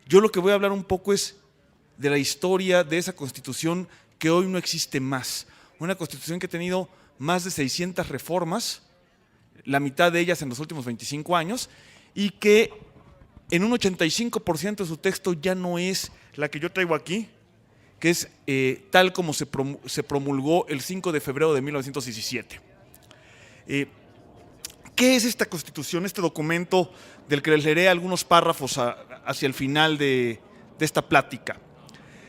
Yo lo que voy a hablar un poco es de la historia de esa Constitución que hoy no existe más. Una Constitución que ha tenido más de 600 reformas, la mitad de ellas en los últimos 25 años, y que en un 85% de su texto ya no es la que yo traigo aquí, que es tal como se promulgó el 5 de febrero de 1917. ¿Qué es esta Constitución, este documento del que les leeré algunos párrafos hacia el final de esta plática?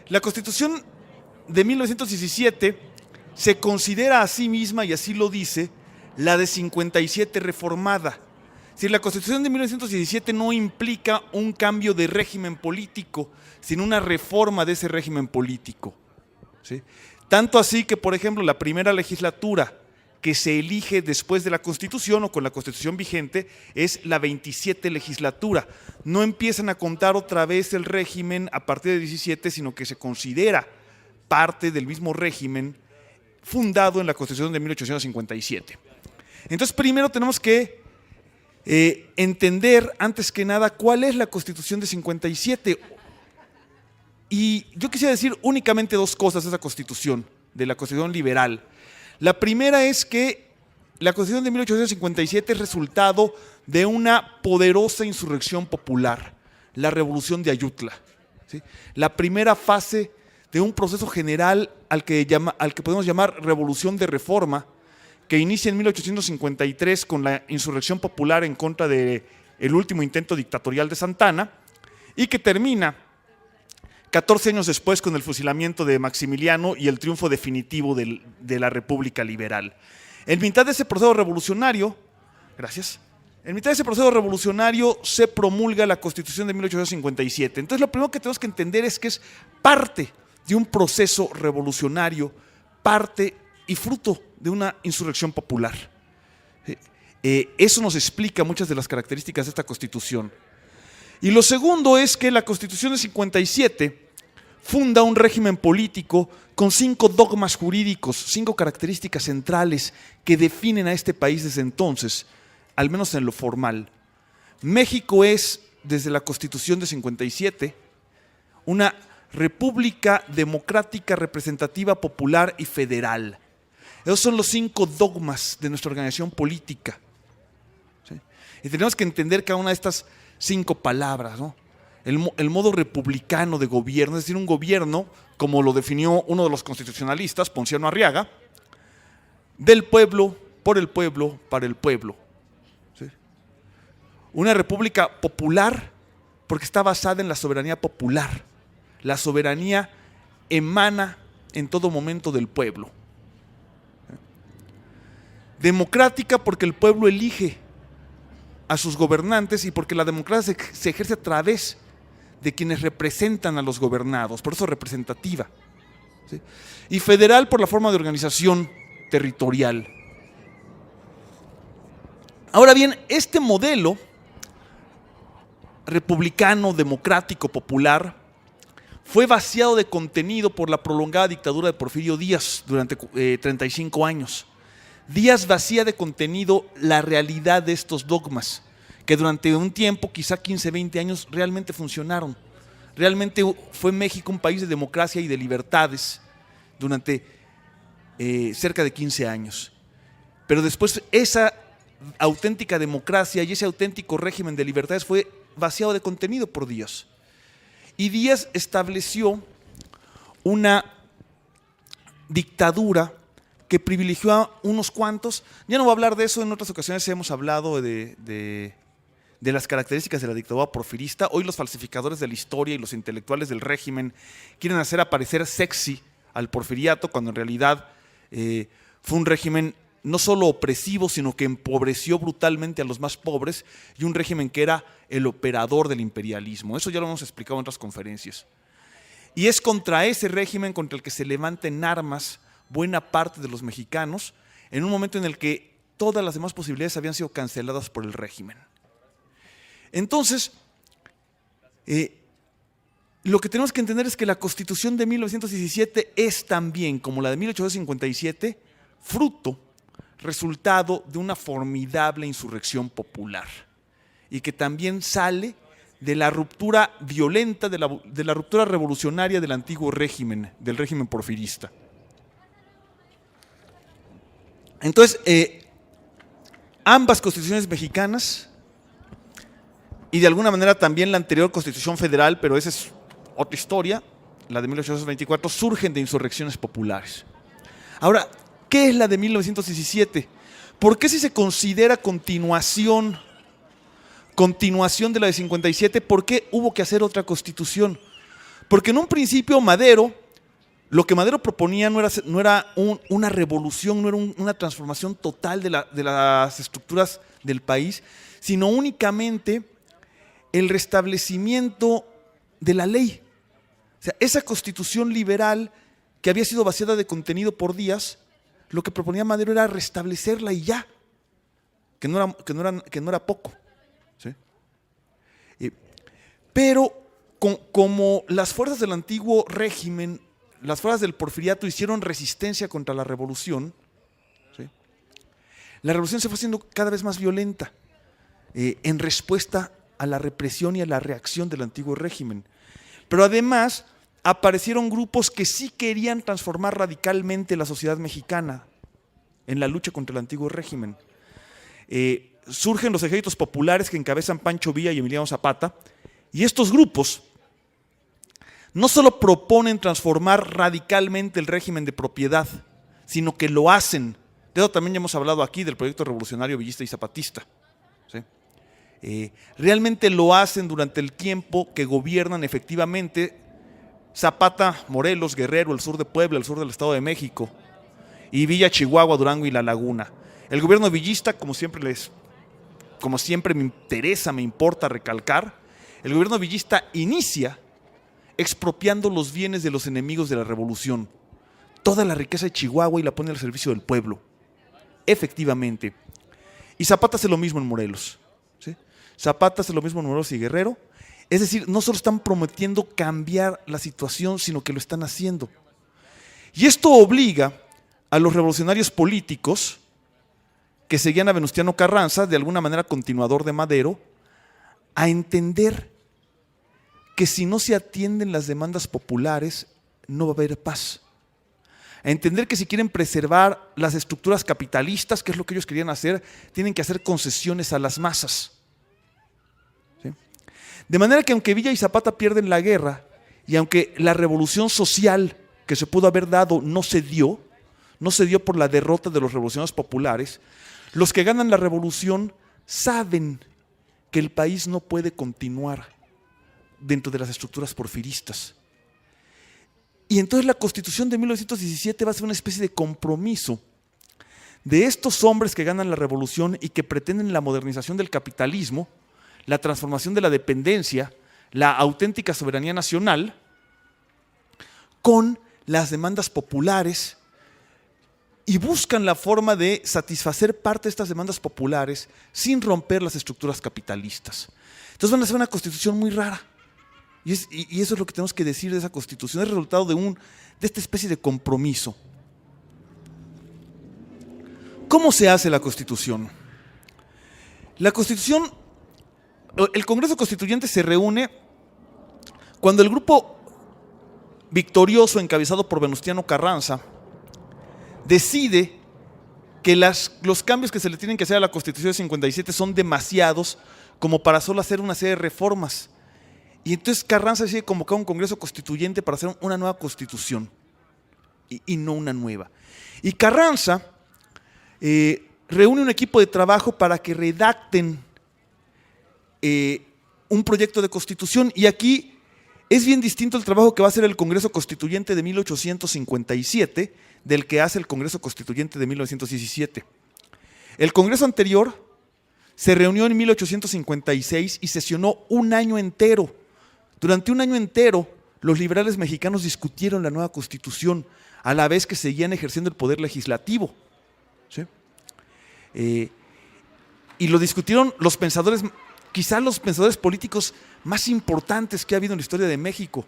La Constitución de 1917 se considera a sí misma, y así lo dice, la de 57 reformada. Es decir, la Constitución de 1917 no implica un cambio de régimen político, sino una reforma de ese régimen político, ¿sí? Tanto así que, por ejemplo, la primera legislatura que se elige después de la Constitución o con la Constitución vigente es la 27 legislatura. No empiezan a contar otra vez el régimen a partir de 17, sino que se considera parte del mismo régimen fundado en la Constitución de 1857. Entonces, primero tenemos que entender, antes que nada, cuál es la Constitución de 57. Y yo quisiera decir únicamente dos cosas de esa Constitución, de la Constitución liberal. La primera es que la Constitución de 1857 es resultado de una poderosa insurrección popular, la Revolución de Ayutla, ¿sí? La primera fase de un proceso general al que podemos llamar Revolución de Reforma, que inicia en 1853 con la insurrección popular en contra del último intento dictatorial de Santa Anna, y que termina 14 años después con el fusilamiento de Maximiliano y el triunfo definitivo de la República Liberal. En mitad de ese proceso revolucionario, se promulga la Constitución de 1857. Entonces, lo primero que tenemos que entender es que es parte de un proceso revolucionario, parte y fruto de una insurrección popular. Eso nos explica muchas de las características de esta Constitución. Y lo segundo es que la Constitución de 57 funda un régimen político con 5 dogmas jurídicos, 5 características centrales que definen a este país desde entonces, al menos en lo formal. México es, desde la Constitución de 57, una república democrática, representativa, popular y federal. Esos son los 5 dogmas de nuestra organización política, ¿sí? Y tenemos que entender cada una de estas 5 palabras, ¿no? El modo republicano de gobierno, es decir, un gobierno, como lo definió uno de los constitucionalistas, Ponciano Arriaga, del pueblo, por el pueblo, para el pueblo, ¿sí? Una república popular porque está basada en la soberanía popular. La soberanía emana en todo momento del pueblo. Democrática porque el pueblo elige a sus gobernantes y porque la democracia se ejerce a través de quienes representan a los gobernados, por eso representativa, ¿sí? Y federal por la forma de organización territorial. Ahora bien, este modelo republicano, democrático, popular, fue vaciado de contenido por la prolongada dictadura de Porfirio Díaz durante 35 años. Díaz vacía de contenido la realidad de estos dogmas, que durante un tiempo, quizá 15, 20 años, realmente funcionaron. Realmente fue México un país de democracia y de libertades durante cerca de 15 años. Pero después esa auténtica democracia y ese auténtico régimen de libertades fue vaciado de contenido por Díaz. Y Díaz estableció una dictadura que privilegió a unos cuantos. Ya no voy a hablar de eso, en otras ocasiones hemos hablado de las características de la dictadura porfirista. Hoy los falsificadores de la historia y los intelectuales del régimen quieren hacer aparecer sexy al porfiriato, cuando en realidad fue un régimen no solo opresivo, sino que empobreció brutalmente a los más pobres, y un régimen que era el operador del imperialismo. Eso ya lo hemos explicado en otras conferencias. Y es contra ese régimen contra el que se levanta en armas buena parte de los mexicanos, en un momento en el que todas las demás posibilidades habían sido canceladas por el régimen. Entonces, lo que tenemos que entender es que la Constitución de 1917 es también, como la de 1857, fruto, resultado de una formidable insurrección popular, y que también sale de la ruptura violenta, de la ruptura revolucionaria del antiguo régimen, del régimen porfirista. Entonces, ambas constituciones mexicanas, y de alguna manera también la anterior Constitución Federal, pero esa es otra historia, la de 1824, surgen de insurrecciones populares. Ahora, ¿qué es la de 1917? ¿Por qué si se considera continuación de la de 57, por qué hubo que hacer otra constitución? Porque en un principio Madero, lo que Madero proponía no era una revolución, no era una transformación total de las estructuras del país, sino únicamente el restablecimiento de la ley. O sea, esa constitución liberal que había sido vaciada de contenido por días, lo que proponía Madero era restablecerla y ya, que no era poco. ¿Sí? Pero como las fuerzas del antiguo régimen, las fuerzas del porfiriato hicieron resistencia contra la revolución, ¿sí? La revolución se fue haciendo cada vez más violenta en respuesta a la represión y a la reacción del antiguo régimen. Pero además aparecieron grupos que sí querían transformar radicalmente la sociedad mexicana en la lucha contra el antiguo régimen. Surgen los ejércitos populares que encabezan Pancho Villa y Emiliano Zapata, y estos grupos no solo proponen transformar radicalmente el régimen de propiedad, sino que lo hacen. De eso también ya hemos hablado aquí, del proyecto revolucionario villista y zapatista. ¿Sí? Realmente lo hacen durante el tiempo que gobiernan efectivamente Zapata, Morelos, Guerrero, el sur de Puebla, el sur del Estado de México, y Villa, Chihuahua, Durango y La Laguna. El gobierno villista, como siempre me interesa, me importa recalcar, el gobierno villista inicia expropiando los bienes de los enemigos de la revolución. Toda la riqueza de Chihuahua y la pone al servicio del pueblo. Efectivamente. Y Zapata hace lo mismo en Morelos. ¿Sí? Zapata hace lo mismo en Morelos y Guerrero. Es decir, no solo están prometiendo cambiar la situación, sino que lo están haciendo. Y esto obliga a los revolucionarios políticos que seguían a Venustiano Carranza, de alguna manera continuador de Madero, a entender que si no se atienden las demandas populares, no va a haber paz. A entender que si quieren preservar las estructuras capitalistas, que es lo que ellos querían hacer, tienen que hacer concesiones a las masas. ¿Sí? De manera que aunque Villa y Zapata pierden la guerra, y aunque la revolución social que se pudo haber dado no se dio por la derrota de los revolucionarios populares, los que ganan la revolución saben que el país no puede continuar dentro de las estructuras porfiristas. Y entonces la Constitución de 1917 va a ser una especie de compromiso de estos hombres que ganan la revolución y que pretenden la modernización del capitalismo, la transformación de la dependencia, la auténtica soberanía nacional, con las demandas populares, y buscan la forma de satisfacer parte de estas demandas populares sin romper las estructuras capitalistas. Entonces van a hacer una constitución muy rara. Y eso es lo que tenemos que decir de esa constitución. Es el resultado de esta especie de compromiso. ¿Cómo se hace la constitución? La constitución, el Congreso Constituyente se reúne cuando el grupo victorioso encabezado por Venustiano Carranza decide que los cambios que se le tienen que hacer a la Constitución de 57 son demasiados como para solo hacer una serie de reformas. Y entonces Carranza decide convocar un Congreso Constituyente para hacer una nueva Constitución y no una nueva. Y Carranza reúne un equipo de trabajo para que redacten un proyecto de Constitución, y aquí es bien distinto el trabajo que va a hacer el Congreso Constituyente de 1857 del que hace el Congreso Constituyente de 1917. El Congreso anterior se reunió en 1856 y sesionó un año entero. Durante un año entero, los liberales mexicanos discutieron la nueva Constitución, a la vez que seguían ejerciendo el poder legislativo. ¿Sí? Y lo discutieron los pensadores, quizás los pensadores políticos más importantes que ha habido en la historia de México: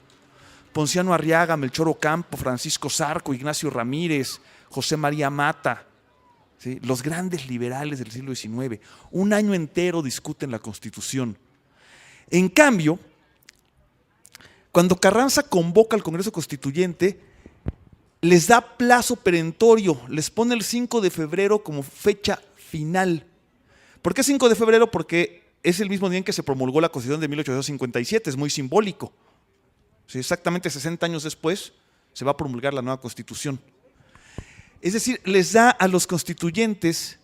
Ponciano Arriaga, Melchor Ocampo, Francisco Zarco, Ignacio Ramírez, José María Mata, ¿sí? Los grandes liberales del siglo XIX. Un año entero discuten la Constitución. En cambio, cuando Carranza convoca al Congreso Constituyente, les da plazo perentorio, les pone el 5 de febrero como fecha final. ¿Por qué 5 de febrero? Porque es el mismo día en que se promulgó la Constitución de 1857, es muy simbólico. Sí, exactamente 60 años después se va a promulgar la nueva Constitución. Es decir, les da a los constituyentes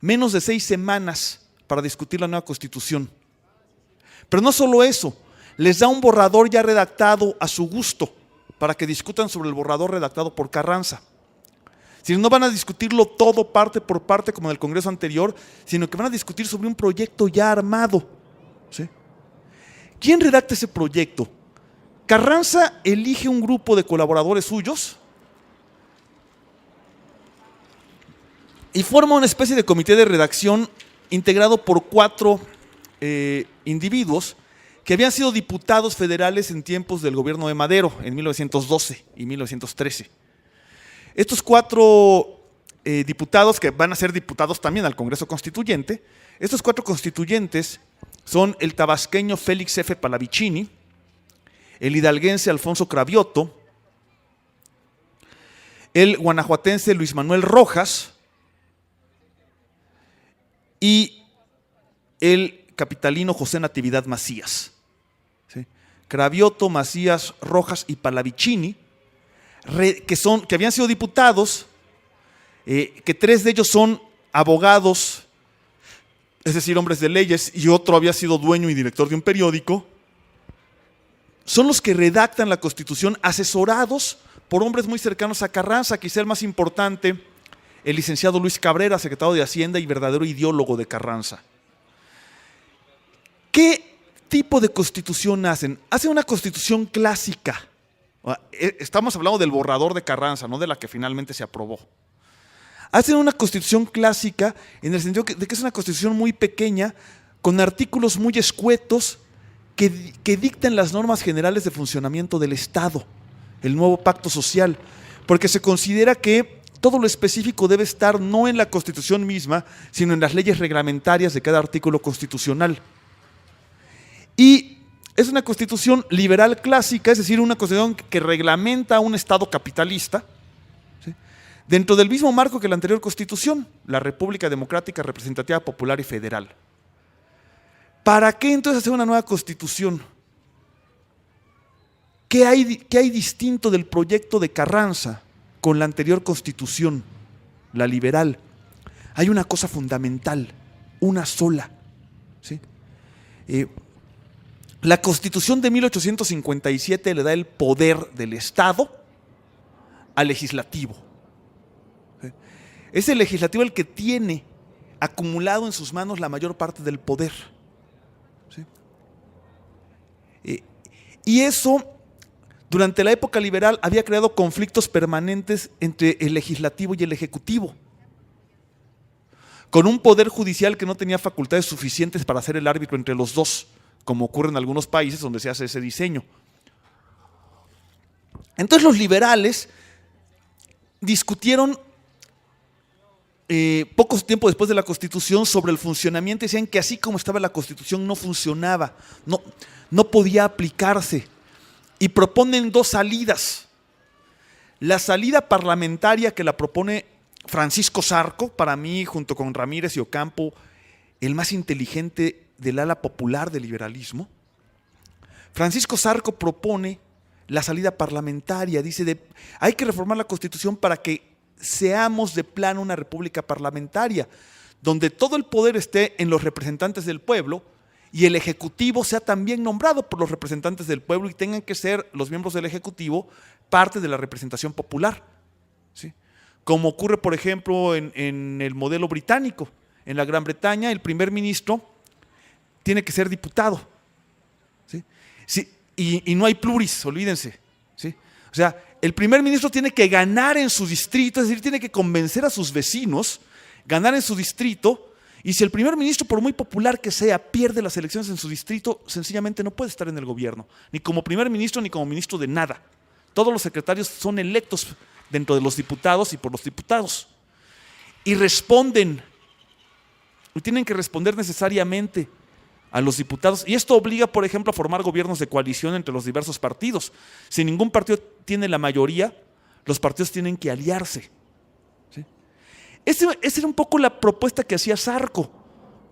menos de 6 semanas para discutir la nueva Constitución. Pero no solo eso, les da un borrador ya redactado a su gusto para que discutan sobre el borrador redactado por Carranza. Si no van a discutirlo todo parte por parte como en el Congreso anterior, sino que van a discutir sobre un proyecto ya armado. ¿Sí? ¿Quién redacta ese proyecto? Carranza elige un grupo de colaboradores suyos y forma una especie de comité de redacción integrado por 4 individuos que habían sido diputados federales en tiempos del gobierno de Madero, en 1912 y 1913. Estos 4 diputados, que van a ser diputados también al Congreso Constituyente, estos 4 constituyentes son el tabasqueño Félix F. Pallavicini, el hidalguense Alfonso Cravioto, el guanajuatense Luis Manuel Rojas y el capitalino José Natividad Macías. ¿Sí? Cravioto, Macías, Rojas y Pallavicini, que habían sido diputados, que 3 de ellos son abogados, es decir, hombres de leyes, y otro había sido dueño y director de un periódico, son los que redactan la Constitución asesorados por hombres muy cercanos a Carranza, quizá el más importante, el licenciado Luis Cabrera, secretario de Hacienda y verdadero ideólogo de Carranza. ¿Qué tipo de constitución hacen? Hacen una constitución clásica. Estamos hablando del borrador de Carranza, no de la que finalmente se aprobó. Hacen una constitución clásica en el sentido de que es una constitución muy pequeña, con artículos muy escuetos que dictan las normas generales de funcionamiento del Estado, el nuevo pacto social, porque se considera que todo lo específico debe estar no en la Constitución misma, sino en las leyes reglamentarias de cada artículo constitucional. Y es una constitución liberal clásica, es decir, una constitución que reglamenta un Estado capitalista, ¿sí?, dentro del mismo marco que la anterior constitución, la República Democrática Representativa Popular y Federal. ¿Para qué entonces hacer una nueva constitución? ¿Qué hay distinto del proyecto de Carranza con la anterior constitución, la liberal? Hay una cosa fundamental, una sola. ¿Sí? La Constitución de 1857 le da el poder del Estado al legislativo. Es el legislativo el que tiene acumulado en sus manos la mayor parte del poder. ¿Sí? Y eso, durante la época liberal, había creado conflictos permanentes entre el legislativo y el ejecutivo, con un poder judicial que no tenía facultades suficientes para ser el árbitro entre los dos, como ocurre en algunos países donde se hace ese diseño. Entonces los liberales discutieron poco tiempo después de la Constitución sobre el funcionamiento y decían que así como estaba la Constitución no funcionaba, no podía aplicarse, y proponen 2 salidas. La salida parlamentaria, que la propone Francisco Zarco, para mí junto con Ramírez y Ocampo, el más inteligente del ala popular del liberalismo. Francisco Zarco propone la salida parlamentaria, dice hay que reformar la Constitución para que seamos de plano una república parlamentaria, donde todo el poder esté en los representantes del pueblo y el ejecutivo sea también nombrado por los representantes del pueblo y tengan que ser los miembros del ejecutivo parte de la representación popular. ¿Sí? Como ocurre, por ejemplo, en el modelo británico. En la Gran Bretaña, el primer ministro tiene que ser diputado. ¿Sí? Sí, y no hay pluris, olvídense. ¿Sí? O sea, el primer ministro tiene que ganar en su distrito, es decir, tiene que convencer a sus vecinos, ganar en su distrito, y si el primer ministro, por muy popular que sea, pierde las elecciones en su distrito, sencillamente no puede estar en el gobierno, ni como primer ministro ni como ministro de nada. Todos los secretarios son electos dentro de los diputados y por los diputados. Y responden, y tienen que responder necesariamente a los diputados. Y esto obliga, por ejemplo, a formar gobiernos de coalición entre los diversos partidos. Si ningún partido tiene la mayoría, los partidos tienen que aliarse. ¿Sí? Esa era un poco la propuesta que hacía Zarco.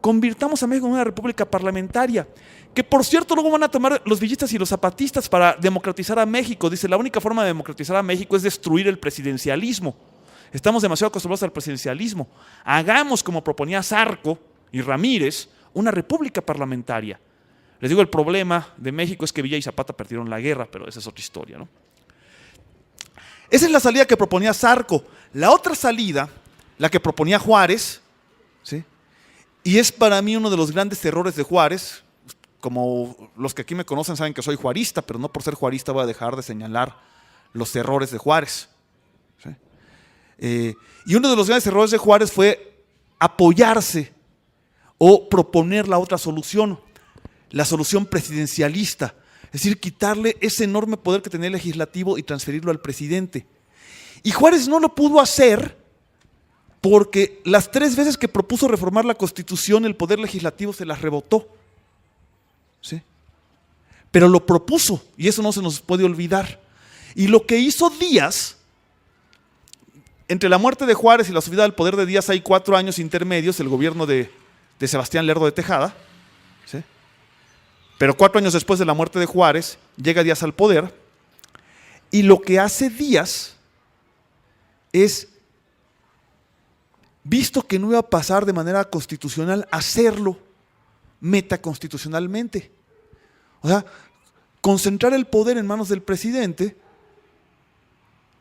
Convirtamos a México en una república parlamentaria. Que por cierto luego van a tomar los villistas y los zapatistas para democratizar a México. Dice, la única forma de democratizar a México es destruir el presidencialismo. Estamos demasiado acostumbrados al presidencialismo. Hagamos, como proponía Zarco y Ramírez, una república parlamentaria. Les digo, el problema de México es que Villa y Zapata perdieron la guerra, pero esa es otra historia, ¿no? Esa es la salida que proponía Zarco. La otra salida, la que proponía Juárez, ¿sí? Y es para mí uno de los grandes errores de Juárez. Como los que aquí me conocen saben que soy juarista, pero no por ser juarista voy a dejar de señalar los errores de Juárez. ¿Sí? Y uno de los grandes errores de Juárez fue apoyarse o proponer la otra solución, la solución presidencialista, es decir, quitarle ese enorme poder que tenía el legislativo y transferirlo al presidente. Y Juárez no lo pudo hacer porque las 3 veces que propuso reformar la Constitución, el poder legislativo se las rebotó. ¿Sí? Pero lo propuso, y eso no se nos puede olvidar. Y lo que hizo Díaz, entre la muerte de Juárez y la subida al poder de Díaz hay 4 años intermedios, el gobierno de Sebastián Lerdo de Tejada, ¿sí? Pero 4 años después de la muerte de Juárez, llega Díaz al poder, y lo que hace Díaz es, visto que no iba a pasar de manera constitucional, hacerlo metaconstitucionalmente. O sea, concentrar el poder en manos del presidente,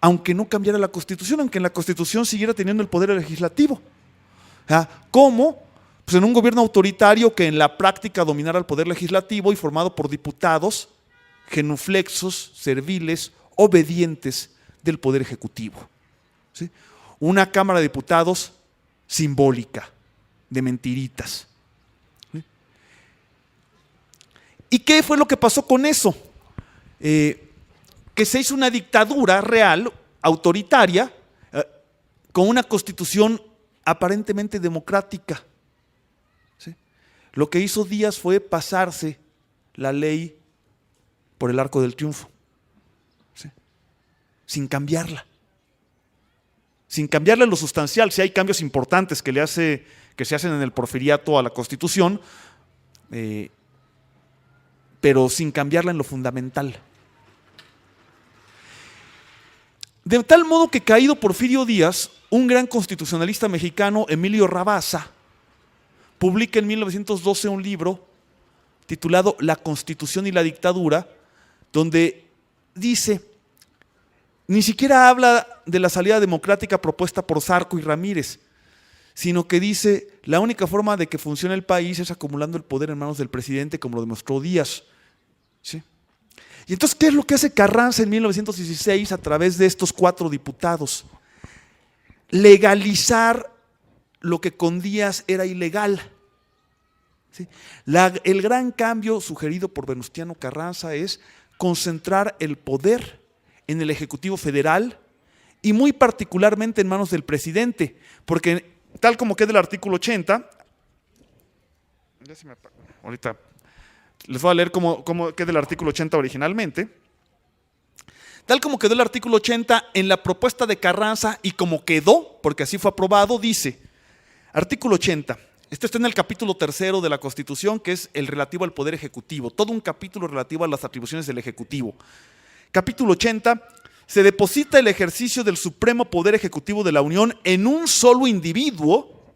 aunque no cambiara la Constitución, aunque en la Constitución siguiera teniendo el poder legislativo. O sea, ¿cómo? Pues en un gobierno autoritario que en la práctica dominara el poder legislativo y formado por diputados genuflexos, serviles, obedientes del poder ejecutivo. ¿Sí? Una Cámara de Diputados simbólica, de mentiritas. ¿Sí? ¿Y qué fue lo que pasó con eso? Que se hizo una dictadura real, autoritaria, con una constitución aparentemente democrática. ¿Sí? Lo que hizo Díaz fue pasarse la ley por el arco del triunfo, ¿sí? Sin cambiarla. Sin cambiarle lo sustancial. Si hay cambios importantes que se hacen en el porfiriato a la Constitución, pero sin cambiarla en lo fundamental. De tal modo que, caído Porfirio Díaz, un gran constitucionalista mexicano, Emilio Rabasa, publica en 1912 un libro titulado La Constitución y la Dictadura, donde dice, ni siquiera habla de la salida democrática propuesta por Zarco y Ramírez, sino que dice, la única forma de que funcione el país es acumulando el poder en manos del presidente, como lo demostró Díaz. ¿Sí? Y entonces, ¿qué es lo que hace Carranza en 1916 a través de estos 4 diputados? Legalizar lo que con Díaz era ilegal. ¿Sí? El gran cambio sugerido por Venustiano Carranza es concentrar el poder en el Ejecutivo Federal y muy particularmente en manos del presidente, porque tal como queda el artículo 80, ahorita les voy a leer cómo queda el artículo 80 originalmente. Tal como quedó el artículo 80 en la propuesta de Carranza y como quedó, porque así fue aprobado, dice, artículo 80, esto está en el capítulo 3 de la Constitución, que es el relativo al Poder Ejecutivo, todo un capítulo relativo a las atribuciones del Ejecutivo. Capítulo 80, se deposita el ejercicio del supremo Poder Ejecutivo de la Unión en un solo individuo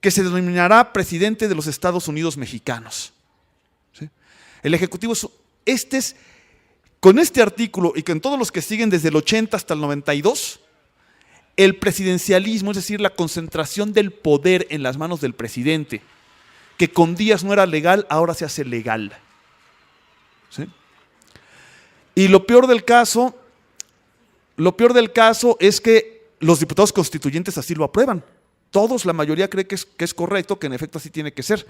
que se denominará presidente de los Estados Unidos mexicanos. ¿Sí? El Ejecutivo con este artículo y con todos los que siguen desde el 80 hasta el 92, el presidencialismo, es decir, la concentración del poder en las manos del presidente, que con Díaz no era legal, ahora se hace legal. ¿Sí? Y lo peor del caso es que los diputados constituyentes así lo aprueban. Todos, la mayoría cree que es correcto, que en efecto así tiene que ser.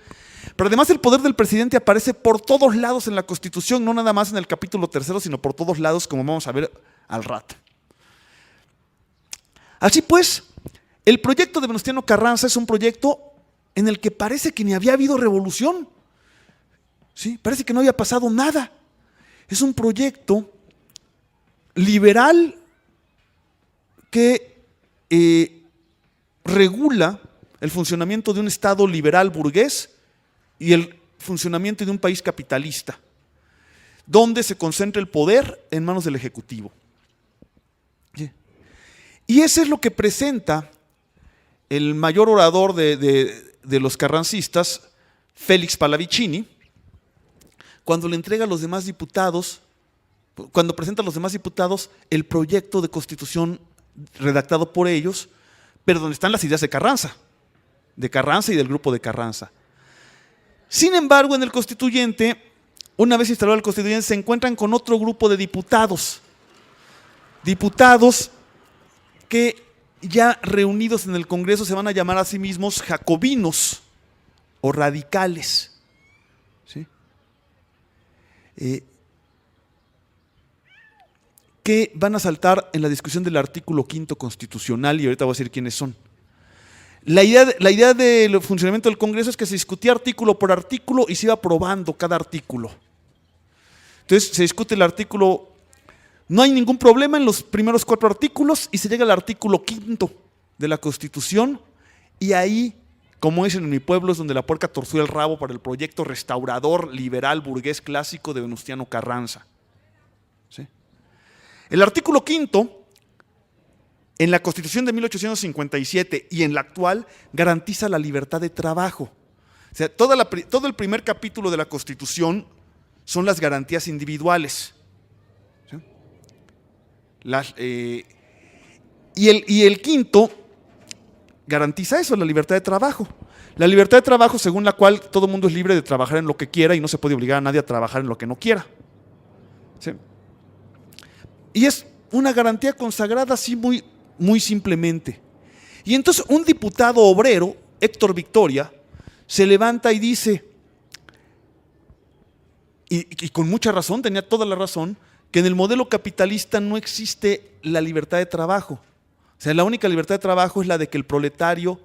Pero además el poder del presidente aparece por todos lados en la Constitución, no nada más en el capítulo 3, sino por todos lados, como vamos a ver al rato. Así pues, el proyecto de Venustiano Carranza es un proyecto en el que parece que ni había habido revolución. ¿sí? Parece que no había pasado nada. Es un proyecto liberal que regula el funcionamiento de un Estado liberal burgués y el funcionamiento de un país capitalista, donde se concentra el poder en manos del Ejecutivo. Y eso es lo que presenta el mayor orador de los carrancistas, Félix Pallavicini, cuando le entrega a los demás diputados, cuando presenta a los demás diputados el proyecto de constitución redactado por ellos, pero donde están las ideas de Carranza y del grupo de Carranza. Sin embargo, en el constituyente, una vez instalado el constituyente, se encuentran con otro grupo de diputados que ya reunidos en el Congreso se van a llamar a sí mismos jacobinos o radicales, ¿sí? Que van a saltar en la discusión del artículo 5º constitucional, y ahorita voy a decir quiénes son. La idea del funcionamiento del Congreso es que se discutía artículo por artículo y se iba aprobando cada artículo. Entonces se discute el artículo, no hay ningún problema en los primeros 4 artículos y se llega al artículo 5º de la Constitución, y ahí, como dicen en mi pueblo, es donde la puerca torció el rabo para el proyecto restaurador, liberal, burgués clásico de Venustiano Carranza. ¿Sí? El artículo 5º, en la Constitución de 1857 y en la actual, garantiza la libertad de trabajo. O sea, todo el primer capítulo de la Constitución son las garantías individuales. ¿Sí? Y el 5º garantiza eso, la libertad de trabajo. La libertad de trabajo según la cual todo el mundo es libre de trabajar en lo que quiera y no se puede obligar a nadie a trabajar en lo que no quiera. ¿Sí? Y es una garantía consagrada así muy simplemente. Y entonces un diputado obrero, Héctor Victoria, se levanta y dice, y con mucha razón, tenía toda la razón, que en el modelo capitalista no existe la libertad de trabajo. O sea, la única libertad de trabajo es la de que el proletario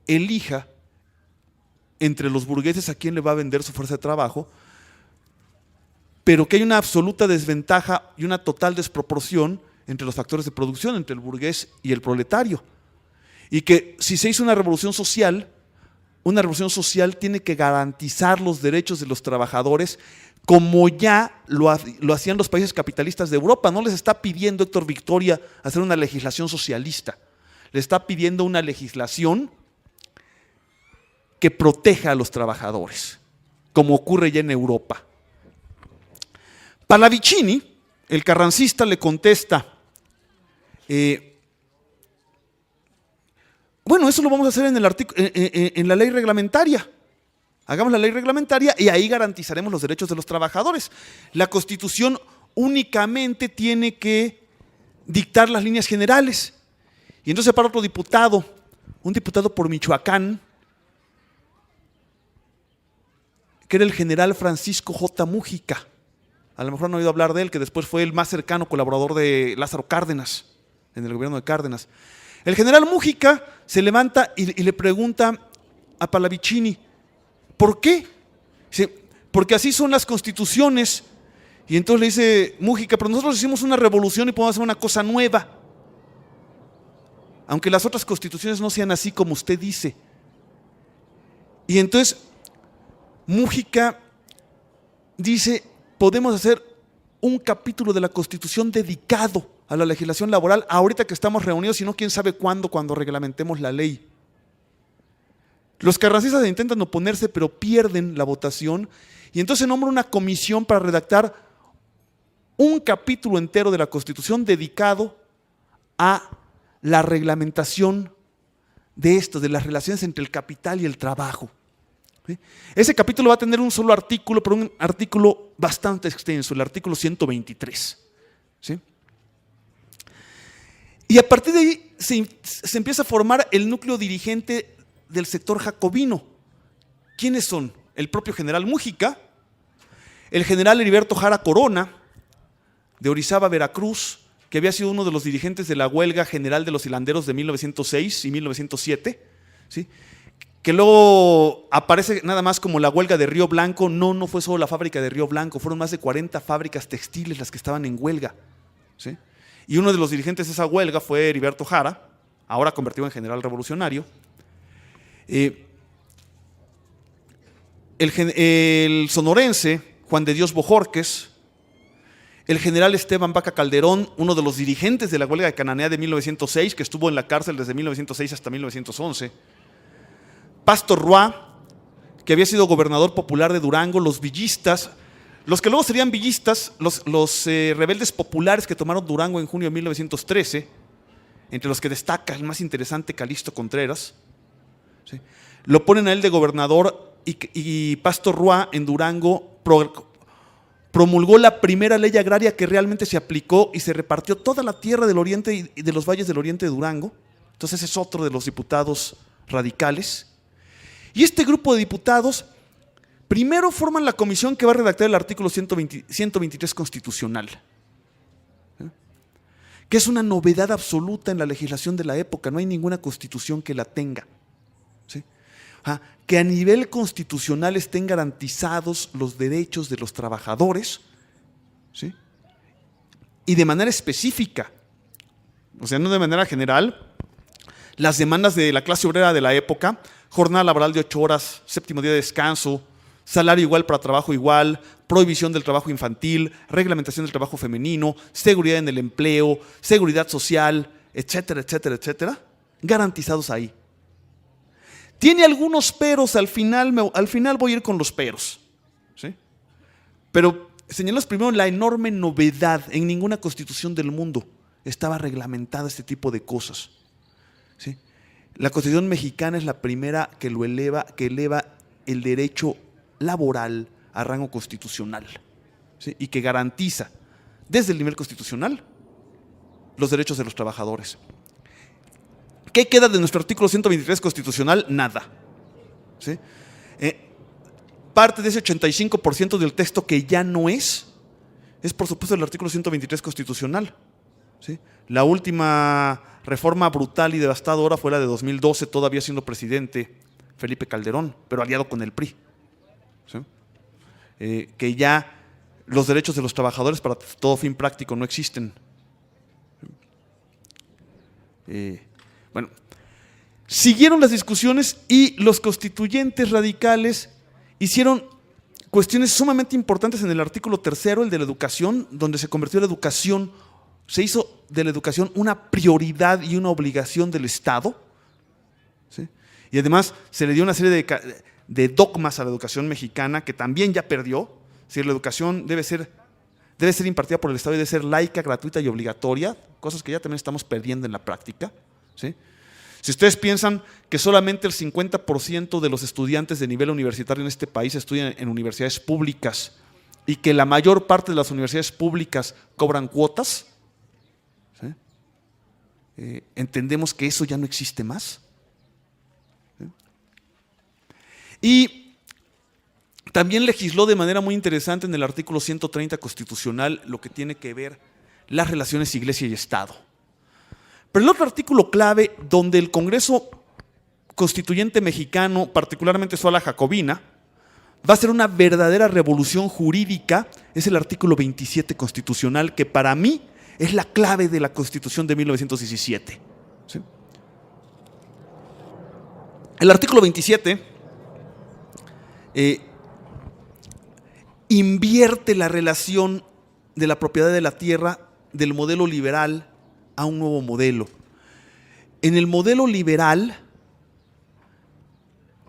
elija entre los burgueses a quién le va a vender su fuerza de trabajo, pero que hay una absoluta desventaja y una total desproporción entre los factores de producción, entre el burgués y el proletario. Y que si se hizo una revolución social tiene que garantizar los derechos de los trabajadores como ya lo hacían los países capitalistas de Europa. No les está pidiendo Héctor Victoria hacer una legislación socialista, le está pidiendo una legislación que proteja a los trabajadores, como ocurre ya en Europa. Pallavicini, el carrancista, le contesta, bueno, eso lo vamos a hacer en la ley reglamentaria. Hagamos la ley reglamentaria y ahí garantizaremos los derechos de los trabajadores. La Constitución únicamente tiene que dictar las líneas generales. Y entonces para otro diputado, un diputado por Michoacán, que era el general Francisco J. Múgica. A lo mejor han oído hablar de él, que después fue el más cercano colaborador de Lázaro Cárdenas, en el gobierno de Cárdenas. El general Múgica se levanta y le pregunta a Pallavicini, ¿por qué? Dice, porque así son las constituciones. Y entonces le dice Múgica, pero nosotros hicimos una revolución y podemos hacer una cosa nueva. Aunque las otras constituciones no sean así como usted dice. Y entonces Múgica dice, podemos hacer un capítulo de la Constitución dedicado a la legislación laboral, ahorita que estamos reunidos, y no quién sabe cuándo, cuando reglamentemos la ley. Los carrancistas intentan oponerse, pero pierden la votación, y entonces nombra una comisión para redactar un capítulo entero de la Constitución dedicado a la reglamentación de esto, de las relaciones entre el capital y el trabajo. ¿Sí? Ese capítulo va a tener un solo artículo, pero un artículo bastante extenso, el artículo 123. ¿Sí? Y a partir de ahí se empieza a formar el núcleo dirigente del sector jacobino. ¿Quiénes son? El propio general Múgica, el general Heriberto Jara Corona, de Orizaba, Veracruz, que había sido uno de los dirigentes de la huelga general de los hilanderos de 1906 y 1907, ¿sí? que luego aparece nada más como la huelga de Río Blanco. No fue solo la fábrica de Río Blanco, fueron más de 40 fábricas textiles las que estaban en huelga, ¿sí? Y uno de los dirigentes de esa huelga fue Heriberto Jara, ahora convertido en general revolucionario. El sonorense Juan de Dios Bojorquez, el general Esteban Vaca Calderón, uno de los dirigentes de la huelga de Cananea de 1906, que estuvo en la cárcel desde 1906 hasta 1911, Pastor Roa, que había sido gobernador popular de Durango, los villistas, los que luego serían villistas, los rebeldes populares que tomaron Durango en junio de 1913, entre los que destaca el más interesante Calixto Contreras, ¿sí? Lo ponen a él de gobernador y Pastor Roa en Durango promulgó la primera ley agraria que realmente se aplicó y se repartió toda la tierra del oriente y de los valles del oriente de Durango. Entonces es otro de los diputados radicales. Y este grupo de diputados primero forman la comisión que va a redactar el artículo 123 constitucional, que es una novedad absoluta en la legislación de la época. No hay ninguna constitución que la tenga, ¿sí? Que a nivel constitucional estén garantizados los derechos de los trabajadores, ¿sí? Y de manera específica, o sea, no de manera general, las demandas de la clase obrera de la época: jornada laboral de 8 horas, séptimo día de descanso, salario igual para trabajo igual, prohibición del trabajo infantil, reglamentación del trabajo femenino, seguridad en el empleo, seguridad social, etcétera, etcétera, etcétera, garantizados ahí. Tiene algunos peros, al final voy a ir con los peros, ¿sí? Pero señalamos primero la enorme novedad: en ninguna constitución del mundo estaba reglamentada este tipo de cosas, ¿sí? La Constitución mexicana es la primera que eleva el derecho laboral a rango constitucional, ¿sí? Y que garantiza desde el nivel constitucional los derechos de los trabajadores. ¿Qué queda de nuestro artículo 123 constitucional? Nada, ¿sí? Parte de ese 85% del texto que ya no es por supuesto el artículo 123 constitucional, ¿sí? La última reforma brutal y devastadora fue la de 2012, todavía siendo presidente Felipe Calderón, pero aliado con el PRI, ¿sí? Que ya los derechos de los trabajadores para todo fin práctico no existen. Bueno, siguieron las discusiones y los constituyentes radicales hicieron cuestiones sumamente importantes en el artículo 3, el de la educación, donde se convirtió la educación, se hizo de la educación una prioridad y una obligación del Estado, ¿sí? Y además se le dio una serie de dogmas a la educación mexicana que también ya perdió. Si la educación debe ser impartida por el Estado y debe ser laica, gratuita y obligatoria, cosas que ya también estamos perdiendo en la práctica, ¿sí? Si ustedes piensan que solamente el 50% de los estudiantes de nivel universitario en este país estudian en universidades públicas y que la mayor parte de las universidades públicas cobran cuotas, ¿sí? Entendemos que eso ya no existe más, ¿sí? Y también legisló de manera muy interesante en el artículo 130 constitucional lo que tiene que ver las relaciones Iglesia y Estado. Pero el otro artículo clave donde el Congreso Constituyente mexicano, particularmente su ala jacobina, va a hacer una verdadera revolución jurídica es el artículo 27 constitucional, que para mí es la clave de la Constitución de 1917, ¿sí? El artículo 27 invierte la relación de la propiedad de la tierra del modelo liberal a un nuevo modelo. En el modelo liberal,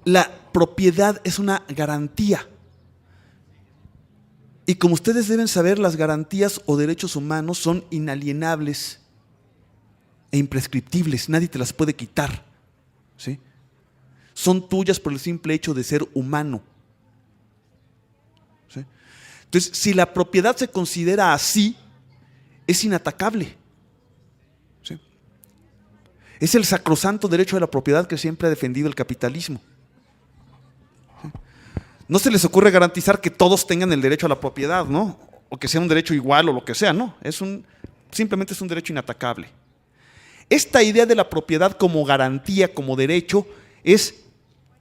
la propiedad es una garantía. Y como ustedes deben saber, las garantías o derechos humanos son inalienables e imprescriptibles. Nadie te las puede quitar, ¿sí? Son tuyas por el simple hecho de ser humano, ¿sí? Entonces, si la propiedad se considera así, es inatacable, ¿sí? Es el sacrosanto derecho a la propiedad que siempre ha defendido el capitalismo, ¿sí? No se les ocurre garantizar que todos tengan el derecho a la propiedad, ¿no? O que sea un derecho igual o lo que sea, no. Simplemente es un derecho inatacable. Esta idea de la propiedad como garantía, como derecho, es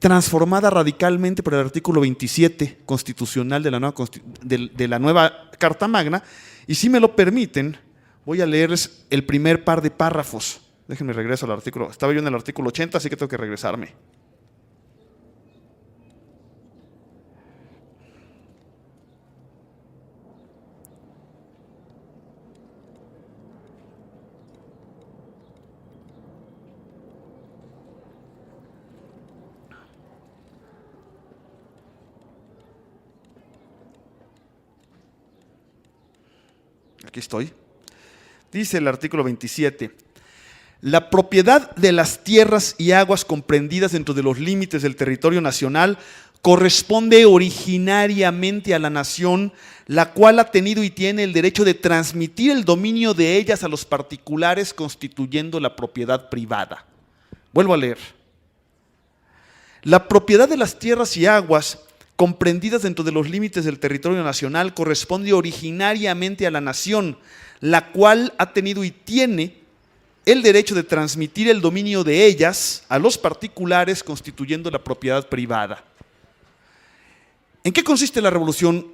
transformada radicalmente por el artículo 27 constitucional de la nueva Carta Magna, y si me lo permiten, voy a leerles el primer par de párrafos. Déjenme regreso al artículo, estaba yo en el artículo 80, así que tengo que regresarme. Aquí estoy. Dice el artículo 27: la propiedad de las tierras y aguas comprendidas dentro de los límites del territorio nacional corresponde originariamente a la nación, la cual ha tenido y tiene el derecho de transmitir el dominio de ellas a los particulares, constituyendo la propiedad privada. Vuelvo a leer. La propiedad de las tierras y aguas comprendidas dentro de los límites del territorio nacional corresponde originariamente a la nación, la cual ha tenido y tiene el derecho de transmitir el dominio de ellas a los particulares, constituyendo la propiedad privada. ¿En qué consiste la revolución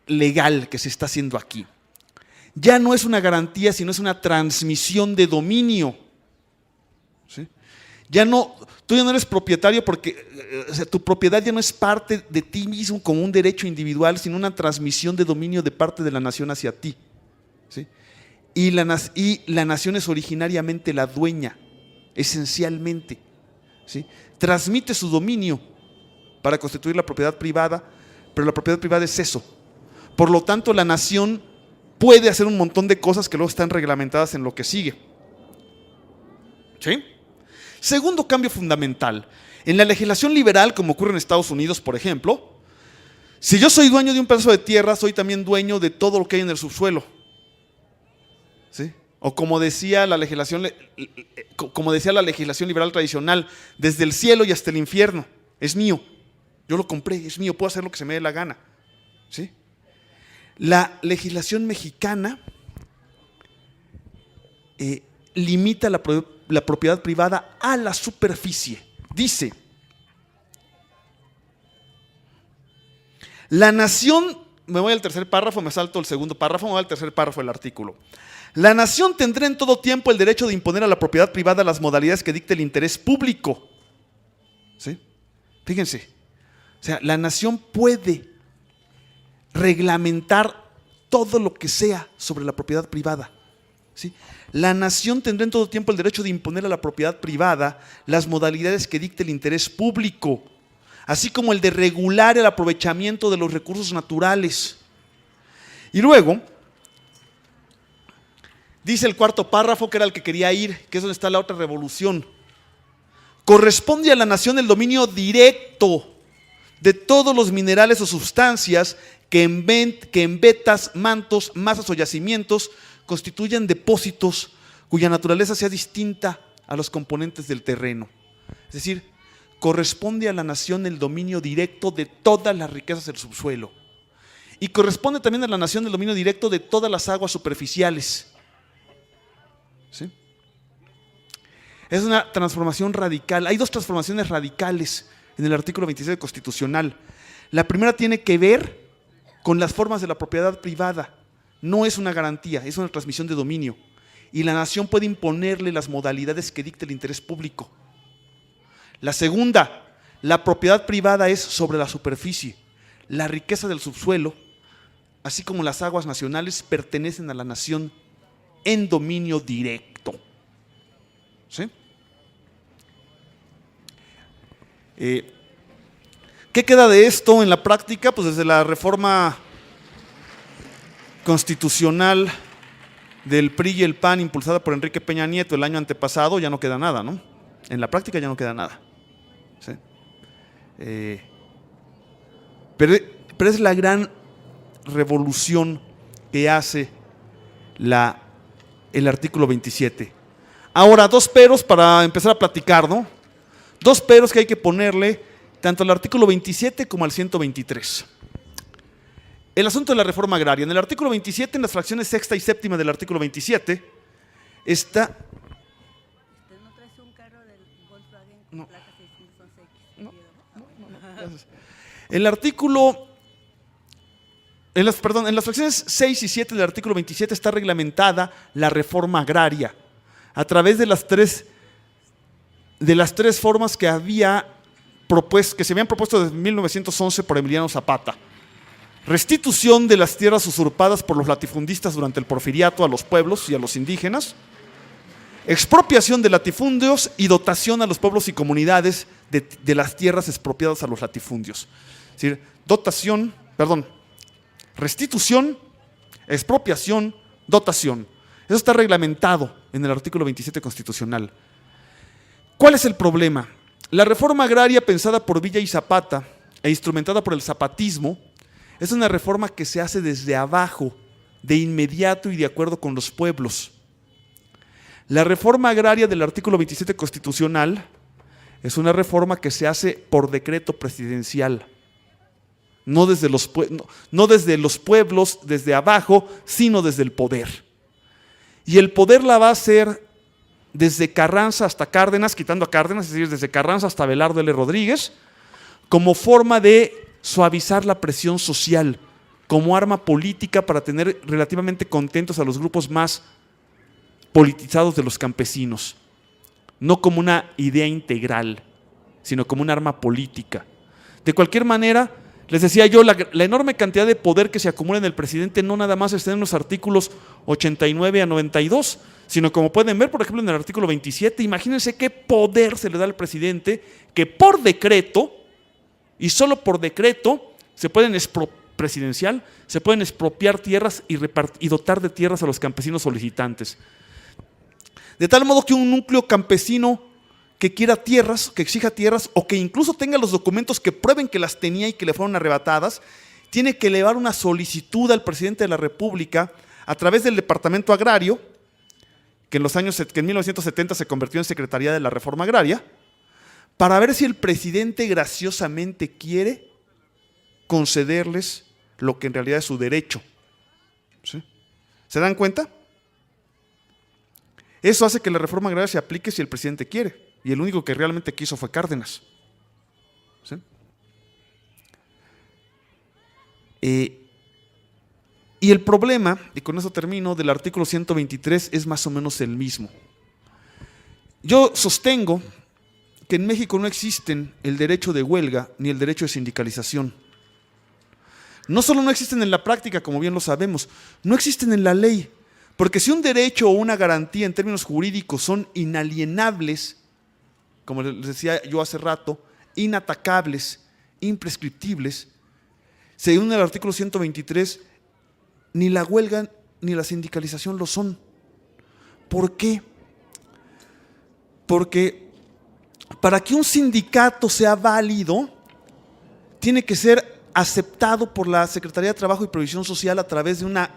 legal que se está haciendo aquí? Ya no es una garantía, sino es una transmisión de dominio. ¿Sí? Tú ya no eres propietario porque tu propiedad ya no es parte de ti mismo como un derecho individual, sino una transmisión de dominio de parte de la nación hacia ti. ¿Sí? Y la nación es originariamente la dueña, esencialmente. ¿Sí? Transmite su dominio para constituir la propiedad privada, pero la propiedad privada es eso. Por lo tanto, la nación puede hacer un montón de cosas que luego están reglamentadas en lo que sigue. ¿Sí? Segundo cambio fundamental. En la legislación liberal, como ocurre en Estados Unidos, por ejemplo, si yo soy dueño de un pedazo de tierra, soy también dueño de todo lo que hay en el subsuelo. ¿Sí? O como decía la legislación liberal tradicional, desde el cielo y hasta el infierno, es mío. Yo lo compré, es mío, puedo hacer lo que se me dé la gana. ¿Sí? La legislación mexicana limita la propiedad privada a la superficie. Dice: la nación, me voy al tercer párrafo, me salto el segundo párrafo, me voy al tercer párrafo del artículo. La nación tendrá en todo tiempo el derecho de imponer a la propiedad privada las modalidades que dicte el interés público. ¿Sí? Fíjense, o sea, la nación puede reglamentar todo lo que sea sobre la propiedad privada. ¿Sí? La nación tendrá en todo tiempo el derecho de imponer a la propiedad privada las modalidades que dicte el interés público, así como el de regular el aprovechamiento de los recursos naturales. Y luego, dice el cuarto párrafo, que era el que quería ir, que es donde está la otra revolución: corresponde a la nación el dominio directo de todos los minerales o sustancias que en vetas, mantos, masas o yacimientos constituyan depósitos cuya naturaleza sea distinta a los componentes del terreno. Es decir, corresponde a la nación el dominio directo de todas las riquezas del subsuelo. Y corresponde también a la nación el dominio directo de todas las aguas superficiales. ¿Sí? Es una transformación radical. Hay dos transformaciones radicales en el artículo 27 constitucional. La primera tiene que ver con las formas de la propiedad privada. No es una garantía, es una transmisión de dominio. Y la nación puede imponerle las modalidades que dicte el interés público. La segunda, la propiedad privada es sobre la superficie. La riqueza del subsuelo, así como las aguas nacionales, pertenecen a la nación en dominio directo. ¿Sí? ¿Qué queda de esto en la práctica? Pues desde la reforma constitucional del PRI y el PAN impulsada por Enrique Peña Nieto el año antepasado, ya no queda nada, ¿no? En la práctica ya no queda nada. ¿Sí? Pero es la gran revolución que hace el artículo 27. Ahora, dos peros para empezar a platicar, ¿no? Dos peros que hay que ponerle tanto al artículo 27 como al 123. El asunto de la reforma agraria. En el artículo 27, en las fracciones sexta y séptima del artículo 27, está... ¿No traes un carro del Volkswagen con No. placa 611X? No, Gracias. El artículo, en las fracciones 6 y 7 del artículo 27 está reglamentada la reforma agraria a través de las tres formas que se habían propuesto desde 1911 por Emiliano Zapata. Restitución de las tierras usurpadas por los latifundistas durante el porfiriato a los pueblos y a los indígenas, expropiación de latifundios y dotación a los pueblos y comunidades de las tierras expropiadas a los latifundios. Es decir, restitución, expropiación, dotación. Eso está reglamentado en el artículo 27 constitucional. ¿Cuál es el problema? La reforma agraria pensada por Villa y Zapata e instrumentada por el zapatismo es una reforma que se hace desde abajo, de inmediato y de acuerdo con los pueblos. La reforma agraria del artículo 27 constitucional es una reforma que se hace por decreto presidencial, no desde los pueblos, desde abajo, sino desde el poder. Y el poder la va a hacer desde Carranza hasta Cárdenas, quitando a Cárdenas, es decir, desde Carranza hasta Abelardo L. Rodríguez, como forma de suavizar la presión social, como arma política para tener relativamente contentos a los grupos más politizados de los campesinos, no como una idea integral, sino como un arma política. De cualquier manera, les decía yo, la enorme cantidad de poder que se acumula en el presidente no nada más está en los artículos 89 a 92, sino como pueden ver, por ejemplo, en el artículo 27, imagínense qué poder se le da al presidente que por decreto, y solo por decreto, se pueden expropiar tierras y dotar de tierras a los campesinos solicitantes. De tal modo que un núcleo campesino que quiera tierras, que exija tierras, o que incluso tenga los documentos que prueben que las tenía y que le fueron arrebatadas, tiene que elevar una solicitud al presidente de la República a través del Departamento Agrario, que en 1970 se convirtió en Secretaría de la Reforma Agraria, para ver si el presidente graciosamente quiere concederles lo que en realidad es su derecho. ¿Sí? ¿Se dan cuenta? Eso hace que la reforma agraria se aplique si el presidente quiere, y el único que realmente quiso fue Cárdenas. ¿Sí? Y el problema, y con eso termino, del artículo 123 es más o menos el mismo. Yo sostengo que en México no existen el derecho de huelga ni el derecho de sindicalización. No solo no existen en la práctica, como bien lo sabemos, no existen en la ley. Porque si un derecho o una garantía en términos jurídicos son inalienables, como les decía yo hace rato, inatacables, imprescriptibles, según el artículo 123, ni la huelga ni la sindicalización lo son. ¿Por qué? Porque para que un sindicato sea válido, tiene que ser aceptado por la Secretaría de Trabajo y Previsión Social a través de una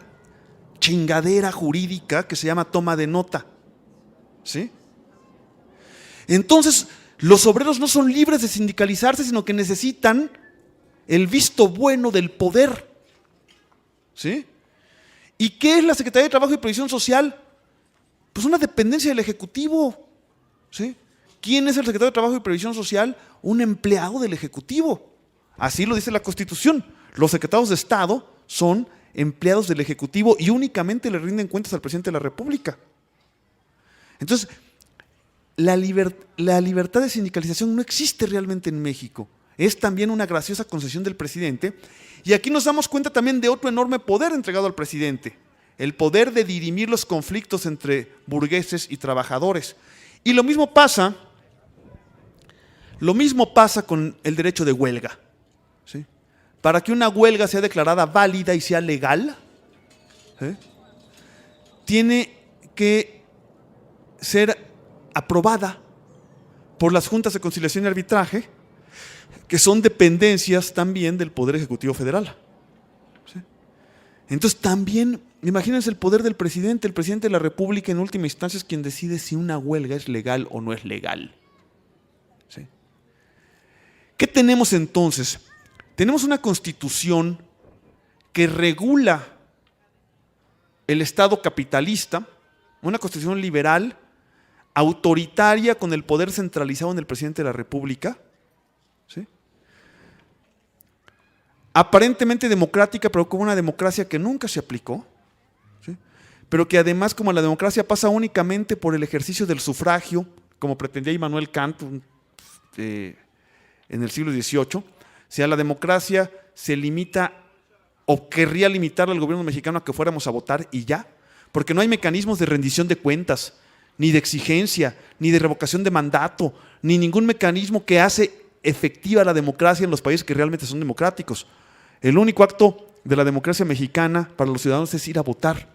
chingadera jurídica que se llama toma de nota. ¿Sí? Entonces, los obreros no son libres de sindicalizarse, sino que necesitan el visto bueno del poder. ¿Sí? ¿Y qué es la Secretaría de Trabajo y Previsión Social? Pues una dependencia del Ejecutivo. ¿Sí? ¿Quién es el secretario de Trabajo y Previsión Social? Un empleado del Ejecutivo. Así lo dice la Constitución. Los secretarios de Estado son empleados del Ejecutivo y únicamente le rinden cuentas al presidente de la República. Entonces, la libertad de sindicalización no existe realmente en México. Es también una graciosa concesión del presidente. Y aquí nos damos cuenta también de otro enorme poder entregado al presidente. El poder de dirimir los conflictos entre burgueses y trabajadores. Y lo mismo pasa con el derecho de huelga. ¿Sí? Para que una huelga sea declarada válida y sea legal, ¿sí?, tiene que ser aprobada por las juntas de conciliación y arbitraje, que son dependencias también del Poder Ejecutivo Federal. ¿Sí? Entonces también, imagínense el poder del presidente. El presidente de la República en última instancia es quien decide si una huelga es legal o no es legal. ¿Sí? ¿Qué tenemos entonces? Tenemos una Constitución que regula el Estado capitalista, una Constitución liberal, autoritaria, con el poder centralizado en el presidente de la República, ¿sí?, aparentemente democrática, pero como una democracia que nunca se aplicó, ¿sí? Pero que además, como la democracia pasa únicamente por el ejercicio del sufragio, como pretendía Immanuel Kant en el siglo XVIII, o sea, la democracia se limita o querría limitar al gobierno mexicano a que fuéramos a votar y ya, porque no hay mecanismos de rendición de cuentas, ni de exigencia, ni de revocación de mandato, ni ningún mecanismo que hace efectiva la democracia en los países que realmente son democráticos. El único acto de la democracia mexicana para los ciudadanos es ir a votar.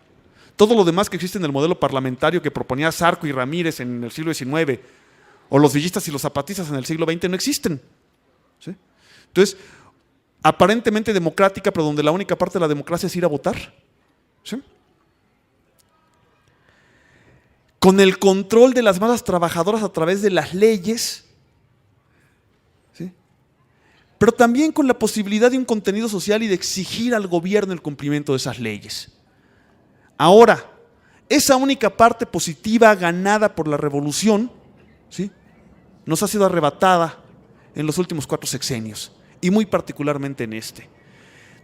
Todo lo demás que existe en el modelo parlamentario que proponía Zarco y Ramírez en el siglo XIX, o los villistas y los zapatistas en el siglo XX, no existen, ¿sí? Entonces, aparentemente democrática, pero donde la única parte de la democracia es ir a votar, ¿sí? Con el control de las masas trabajadoras a través de las leyes, ¿sí? Pero también con la posibilidad de un contenido social y de exigir al gobierno el cumplimiento de esas leyes. Ahora, esa única parte positiva ganada por la revolución, ¿sí?, nos ha sido arrebatada en los últimos 4 sexenios, y muy particularmente en este.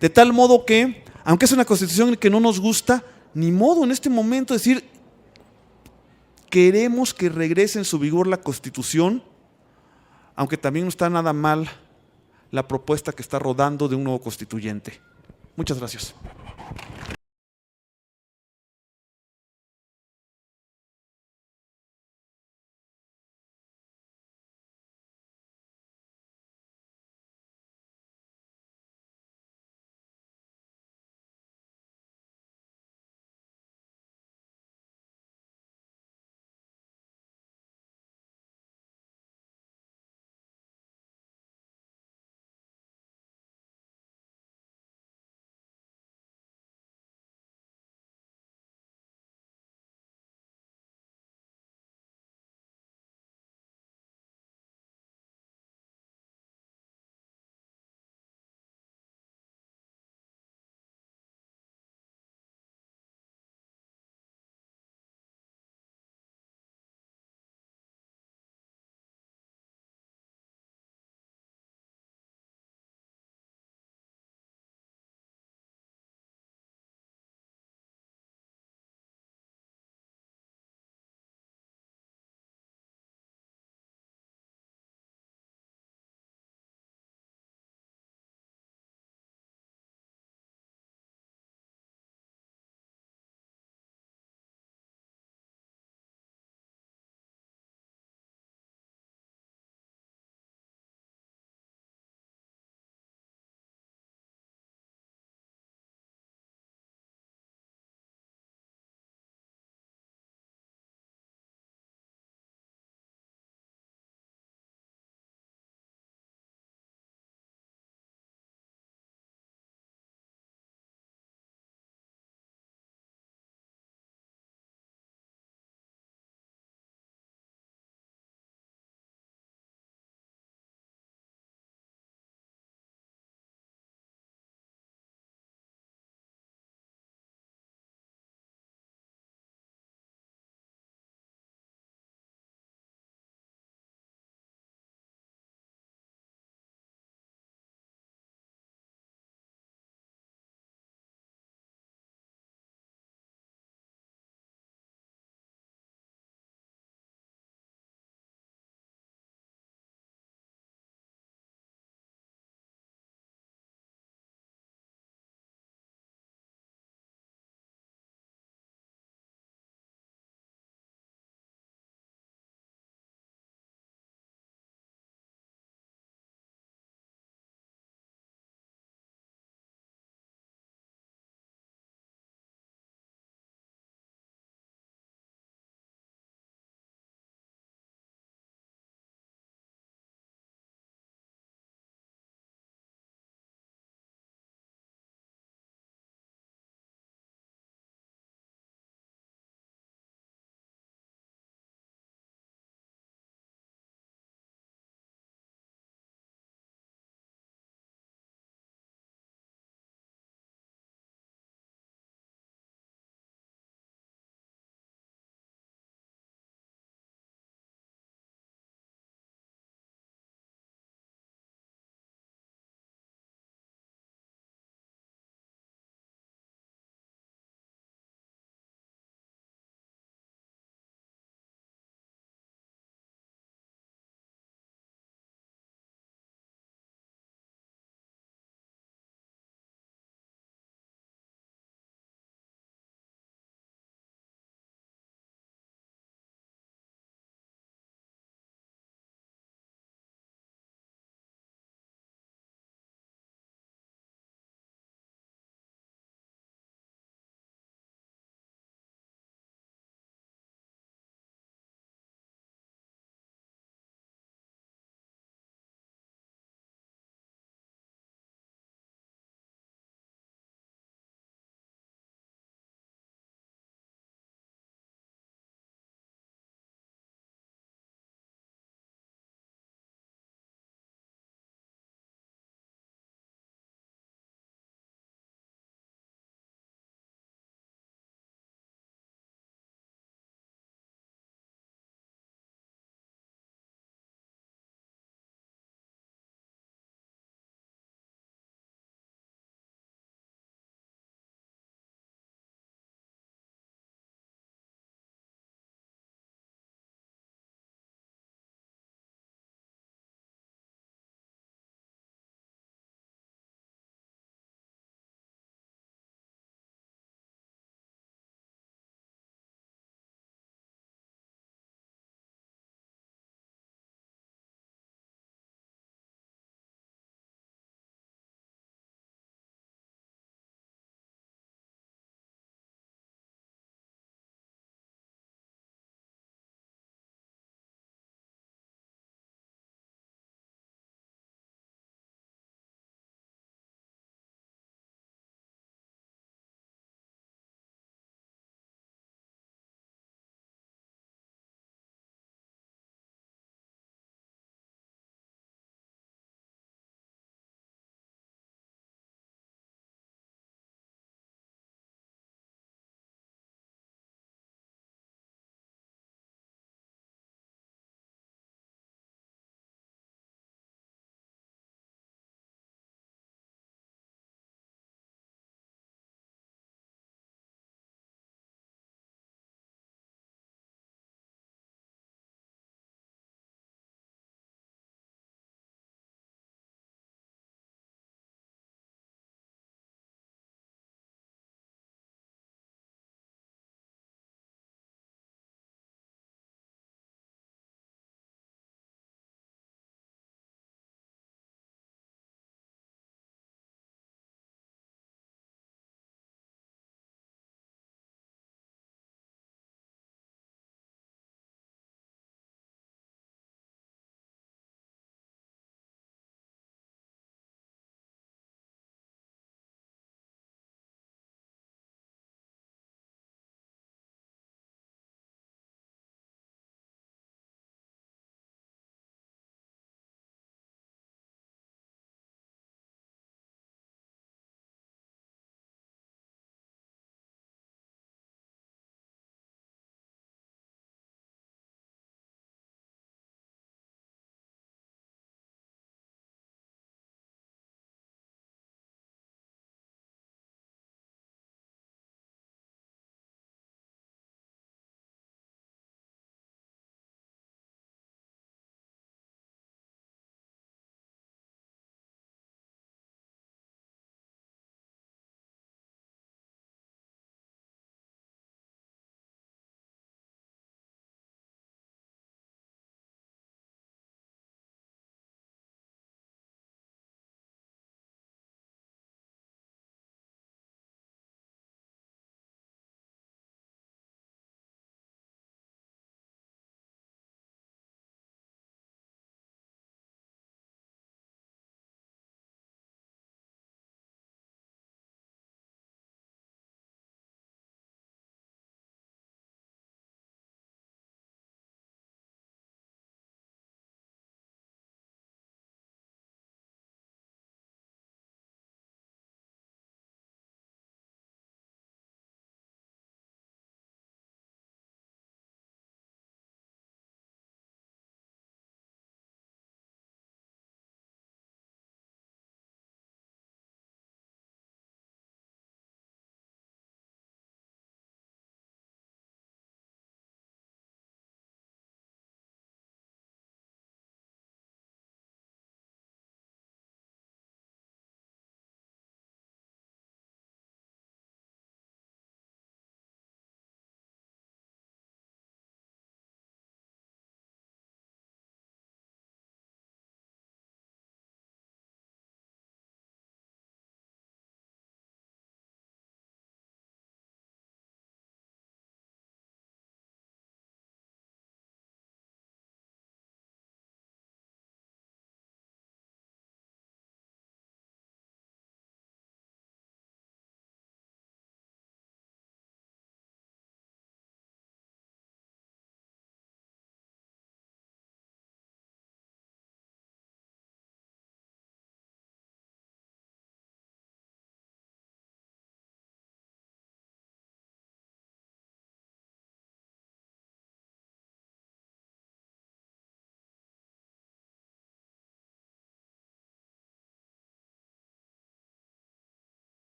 De tal modo que, aunque es una constitución que no nos gusta, ni modo en este momento decir, queremos que regrese en su vigor la Constitución, aunque también no está nada mal la propuesta que está rodando de un nuevo constituyente. Muchas gracias.